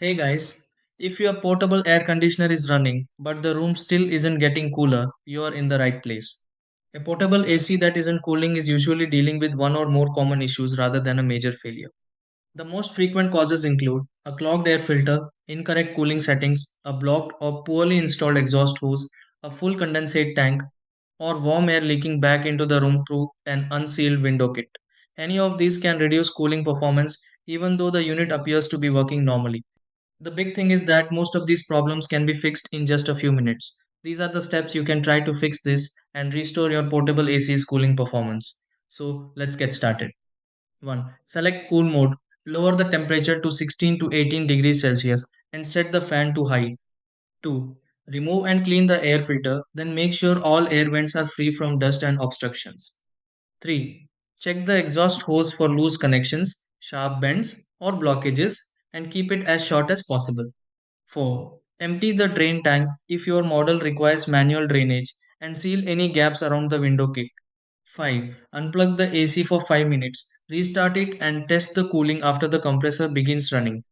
Hey guys, if your portable air conditioner is running but the room still isn't getting cooler, you are in the right place. A portable AC that isn't cooling is usually dealing with one or more common issues rather than a major failure. The most frequent causes include a clogged air filter, incorrect cooling settings, a blocked or poorly installed exhaust hose, a full condensate tank, or warm air leaking back into the room through an unsealed window kit. Any of these can reduce cooling performance even though the unit appears to be working normally. The big thing is that most of these problems can be fixed in just a few minutes. These are the steps you can try to fix this and restore your portable AC's cooling performance. So let's get started. 1. Select cool mode. Lower the temperature to 16 to 18 degrees Celsius and set the fan to high. 2. Remove and clean the air filter, then make sure all air vents are free from dust and obstructions. 3. Check the exhaust hose for loose connections, sharp bends, or blockages and keep it as short as possible. 4. Empty the drain tank if your model requires manual drainage and seal any gaps around the window kit. 5. Unplug the AC for 5 minutes, restart it and test the cooling after the compressor begins running.